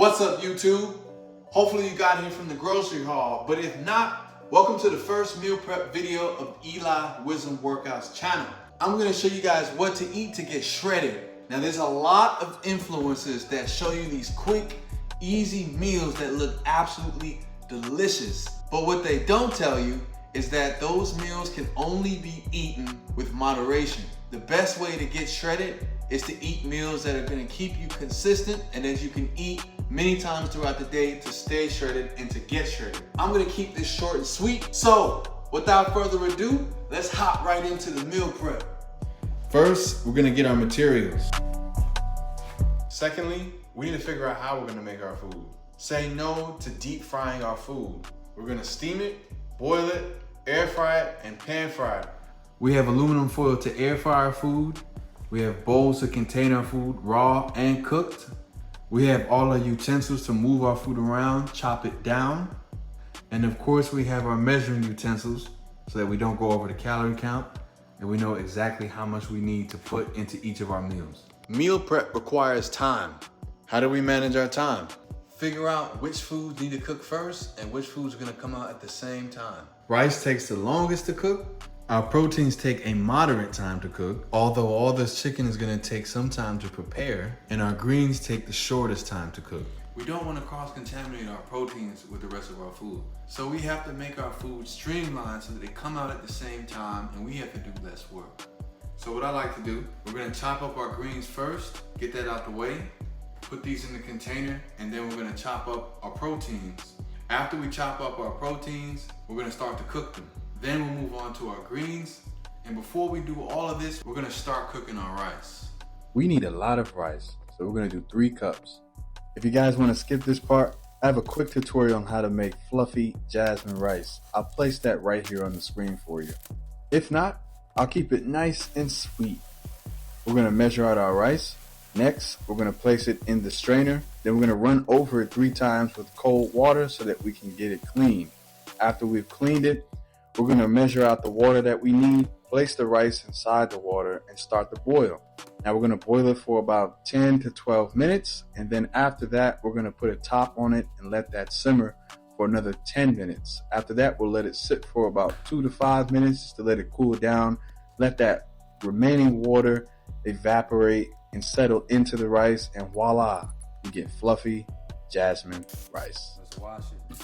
What's up, YouTube? Hopefully you got here from the grocery haul, but if not, welcome to the first meal prep video of Eli Wisdom Workouts channel. I'm gonna show you guys what to eat to get shredded. Now there's a lot of influencers that show you these quick, easy meals that look absolutely delicious. But what they don't tell you is that those meals can only be eaten with moderation. The best way to get shredded is to eat meals that are gonna keep you consistent and that you can eat many times throughout the day to stay shredded and to get shredded. I'm gonna keep this short and sweet. So without further ado, let's hop right into the meal prep. First, we're gonna get our materials. Secondly, we need to figure out how we're gonna make our food. Say no to deep frying our food. We're gonna steam it, boil it, air fry it, and pan fry it. We have aluminum foil to air fry our food. We have bowls to contain our food raw and cooked. We have all our utensils to move our food around, chop it down. And of course, we have our measuring utensils so that we don't go over the calorie count and we know exactly how much we need to put into each of our meals. Meal prep requires time. How do we manage our time? Figure out which foods need to cook first and which foods are gonna come out at the same time. Rice takes the longest to cook. Our proteins take a moderate time to cook, although all this chicken is gonna take some time to prepare, and our greens take the shortest time to cook. We don't wanna cross-contaminate our proteins with the rest of our food. So we have to make our food streamlined so that they come out at the same time and we have to do less work. So what I like to do, we're gonna chop up our greens first, get that out the way, put these in the container, and then we're gonna chop up our proteins. After we chop up our proteins, we're gonna start to cook them. Then we'll move on to our greens. And before we do all of this, we're gonna start cooking our rice. We need a lot of rice, so we're gonna do 3 cups. If you guys wanna skip this part, I have a quick tutorial on how to make fluffy jasmine rice. I'll place that right here on the screen for you. If not, I'll keep it nice and sweet. We're gonna measure out our rice. Next, we're gonna place it in the strainer. Then we're gonna run over it 3 times with cold water so that we can get it clean. After we've cleaned it, we're gonna measure out the water that we need, place the rice inside the water, and start the boil. Now we're gonna boil it for about 10 to 12 minutes, and then after that, we're gonna put a top on it and let that simmer for another 10 minutes. After that, we'll let it sit for about 2 to 5 minutes to let it cool down, let that remaining water evaporate and settle into the rice, and voila, you get fluffy jasmine rice. Let's wash it.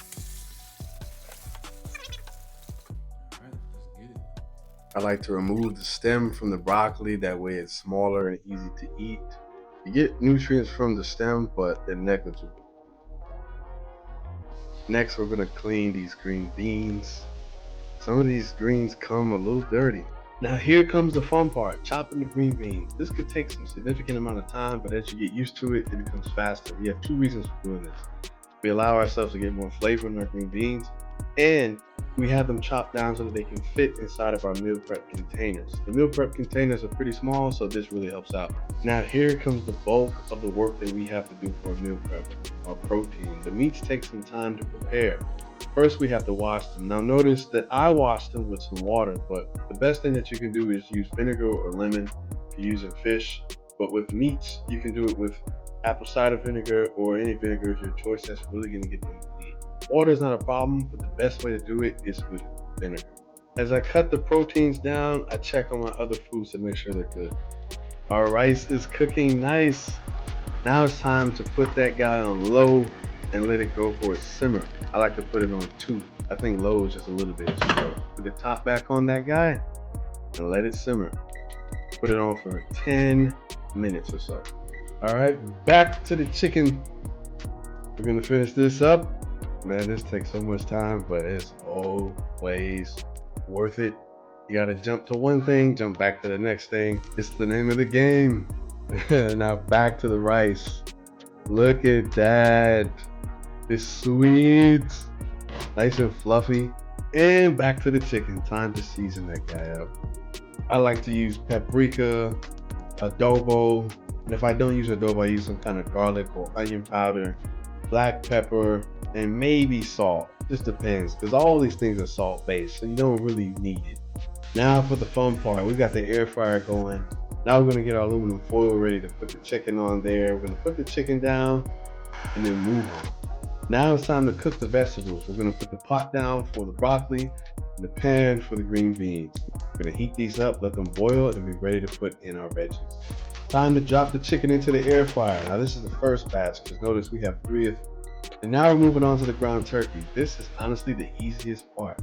I like to remove the stem from the broccoli, that way it's smaller and easy to eat. You get nutrients from the stem, but they're negligible. Next, we're gonna clean these green beans. Some of these greens come a little dirty. Now here comes the fun part, chopping the green beans. This could take some significant amount of time, but as you get used to it, it becomes faster. We have 2 reasons for doing this. We allow ourselves to get more flavor in our green beans, and we have them chopped down so that they can fit inside of our meal prep containers. The meal prep containers are pretty small, so this really helps out. Now here comes the bulk of the work that we have to do for a meal prep, our protein. The meats take some time to prepare. First, we have to wash them. Now notice that I washed them with some water, but the best thing that you can do is use vinegar or lemon if you're using fish. But with meats, you can do it with apple cider vinegar or any vinegar of your choice. That's really gonna get them clean. Water is not a problem, but the best way to do it is with vinegar. As I cut the proteins down, I check on my other foods to make sure they're good. Our rice is cooking nice. Now it's time to put that guy on low and let it go for a simmer. I like to put it on 2. I think low is just a little bit slow. Put the top back on that guy and let it simmer. Put it on for 10 minutes or so. All right, back to the chicken. We're gonna finish this up. Man, this takes so much time, but it's always worth it. You gotta jump to one thing, jump back to the next thing. It's the name of the game. Now back to the rice. Look at that. It's sweet, nice and fluffy. And back to the chicken. Time to season that guy up. I like to use paprika, adobo, and if I don't use adobo, I use some kind of garlic or onion powder, black pepper, and maybe salt. Just depends, because all these things are salt based, so you don't really need it. Now for the fun part, we got the air fryer going. Now we're gonna get our aluminum foil ready to put the chicken on there. We're gonna put the chicken down, and then move on. Now it's time to cook the vegetables. We're gonna put the pot down for the broccoli and the pan for the green beans. We're gonna heat these up, let them boil, and be ready to put in our veggies. Time to drop the chicken into the air fryer. Now this is the first batch, because notice we have 3 of them. And now we're moving on to the ground turkey. This is honestly the easiest part.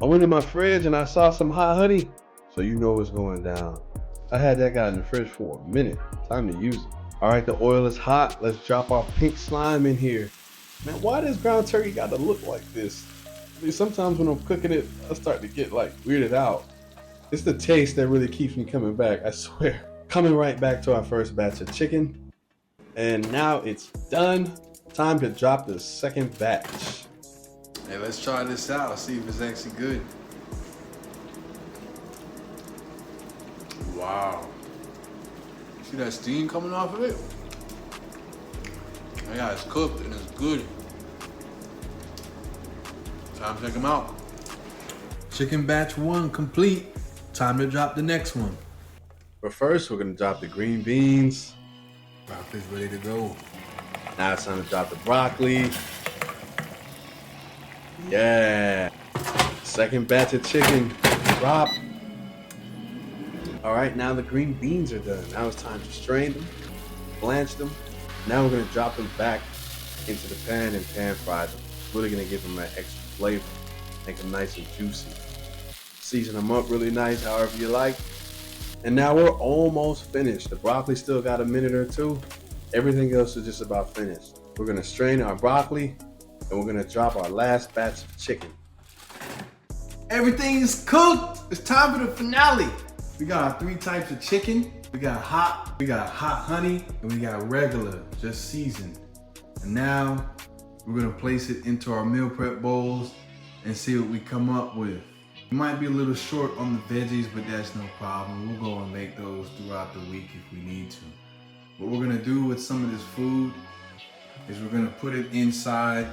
I went in my fridge and I saw some hot honey, so you know what's going down. I had that guy in the fridge for a minute. Time to use it. All right, the oil is hot. Let's drop our pink slime in here. Man, why does ground turkey got to look like this? I mean, sometimes when I'm cooking it, I start to get like weirded out. It's the taste that really keeps me coming back, I swear. Coming right back to our first batch of chicken. And now it's done. Time to drop the second batch. Hey, let's try this out, see if it's actually good. Wow. See that steam coming off of it? Yeah, it's cooked and it's good. Time to check them out. Chicken batch 1 complete. Time to drop the next one. But first, we're gonna drop the green beans. Broccoli's ready to go. Now it's time to drop the broccoli. Yeah. Second batch of chicken. Drop. All right, now the green beans are done. Now it's time to strain them, blanch them. Now we're gonna drop them back into the pan and pan fry them. Really gonna give them that extra flavor, make them nice and juicy. Season them up really nice, however you like. And now we're almost finished. The broccoli still got a minute or two. Everything else is just about finished. We're gonna strain our broccoli and we're gonna drop our last batch of chicken. Everything is cooked. It's time for the finale. We got our 3 types of chicken. We got hot honey, and we got regular, just seasoned. And now we're gonna place it into our meal prep bowls and see what we come up with. We might be a little short on the veggies, but that's no problem. We'll go and make those throughout the week if we need to. What we're gonna do with some of this food is we're gonna put it inside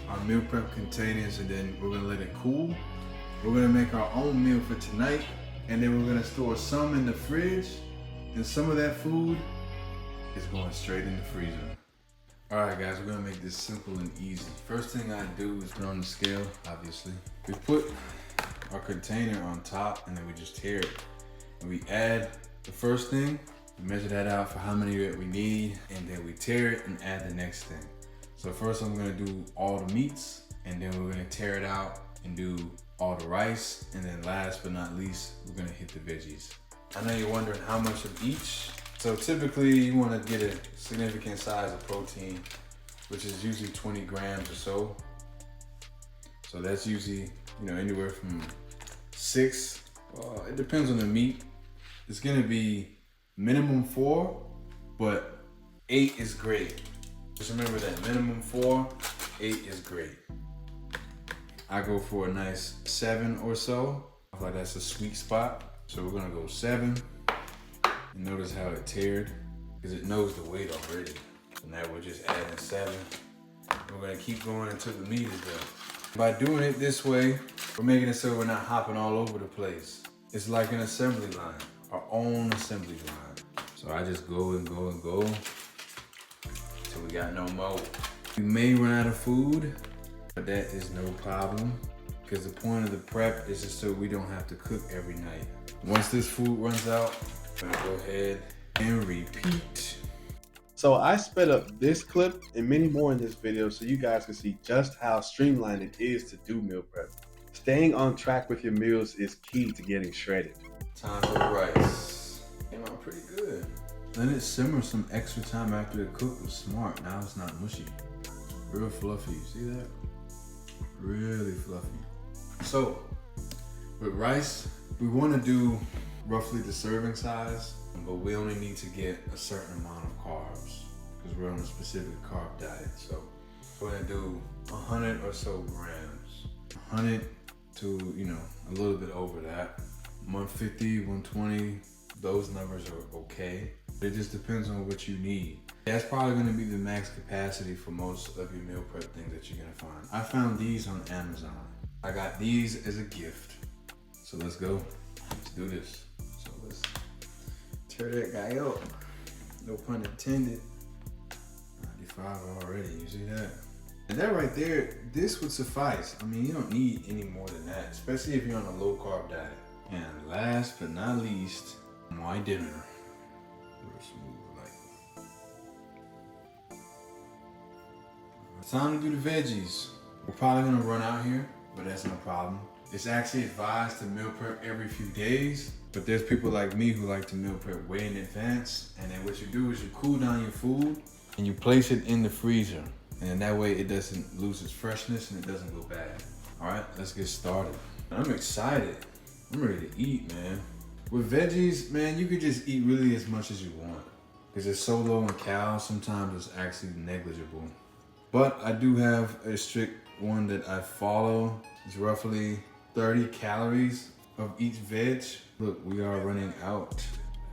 our meal prep containers and then we're gonna let it cool. We're gonna make our own meal for tonight, and then we're gonna store some in the fridge, and some of that food is going straight in the freezer. All right, guys, we're gonna make this simple and easy. First thing I do is put on the scale, obviously. We put our container on top and then we just tear it. And we add the first thing, we measure that out for how many that we need, and then we tear it and add the next thing. So first I'm gonna do all the meats, and then we're gonna tear it out and do all the rice, and then last but not least, we're gonna hit the veggies. I know you're wondering how much of each. So typically you wanna get a significant size of protein, which is usually 20 grams or so. So that's usually, anywhere from 6, it depends on the meat. It's gonna be minimum 4, but 8 is great. Just remember that, minimum 4, 8 is great. I go for a nice 7 or so. I feel like that's a sweet spot. So we're gonna go 7. And notice how it teared, because it knows the weight already. So now we're just adding 7. We're gonna keep going until the meat is done. By doing it this way, we're making it so we're not hopping all over the place. It's like an assembly line, our own assembly line. So I just go and go and go till we got no more. We may run out of food, but that is no problem, because the point of the prep is just so we don't have to cook every night. Once this food runs out, I'm gonna go ahead and repeat. So I sped up this clip and many more in this video so you guys can see just how streamlined it is to do meal prep. Staying on track with your meals is key to getting shredded. Time for the rice. Came out pretty good. Let it simmer some extra time after it cooked was smart. Now it's not mushy. Real fluffy, see that? Really fluffy. So, with rice, we wanna do roughly the serving size, but we only need to get a certain amount of carbs because we're on a specific carb diet. So we're gonna do 100 or so grams. 100 to, a little bit over that. 150, 120, those numbers are okay. It just depends on what you need. That's probably gonna be the max capacity for most of your meal prep things that you're gonna find. I found these on Amazon. I got these as a gift. So let's go, let's do this. So let's tear that guy up. No pun intended. 5 already, you see that? And that right there, this would suffice. I mean, you don't need any more than that, especially if you're on a low carb diet. And last but not least, my dinner. Real smooth, like. It's time to do the veggies. We're probably gonna run out here, but that's no problem. It's actually advised to meal prep every few days, but there's people like me who like to meal prep way in advance. And then what you do is you cool down your food and you place it in the freezer. And that way it doesn't lose its freshness and it doesn't go bad. All right, let's get started. I'm excited. I'm ready to eat, man. With veggies, man, you could just eat really as much as you want. Because it's so low in calories, sometimes it's actually negligible. But I do have a strict one that I follow. It's roughly 30 calories of each veg. Look, we are running out.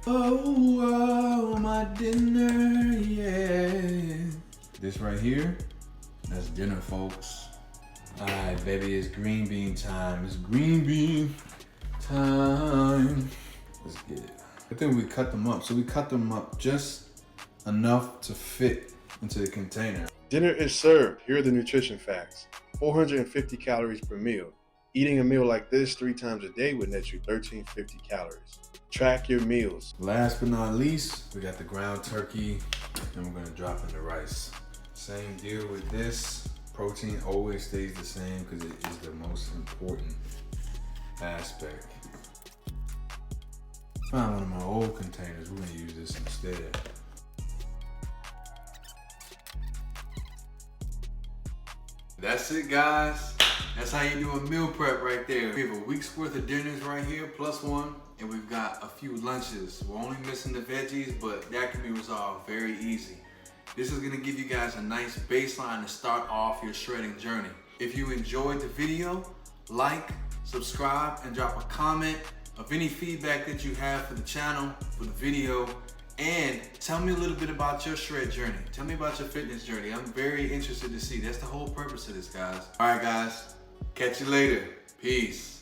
Oh, my dinner, yeah. This right here, that's dinner, folks. All right, baby, it's green bean time. It's green bean time. Let's get it. I think we cut them up. So we cut them up just enough to fit into the container. Dinner is served. Here are the nutrition facts. 450 calories per meal. Eating a meal like this 3 times a day would net you 1350 calories. Track your meals. Last but not least, we got the ground turkey, and we're gonna drop in the rice. Same deal with this. Protein always stays the same because it is the most important aspect. Found one of my old containers. We're gonna use this instead. That's it, guys. That's how you do a meal prep right there. We have a week's worth of dinners right here, plus one, and we've got a few lunches. We're only missing the veggies, but that can be resolved very easy. This is gonna give you guys a nice baseline to start off your shredding journey. If you enjoyed the video, like, subscribe, and drop a comment of any feedback that you have for the channel, for the video, and tell me a little bit about your shred journey. Tell me about your fitness journey. I'm very interested to see. That's the whole purpose of this, guys. All right, guys. Catch you later. Peace.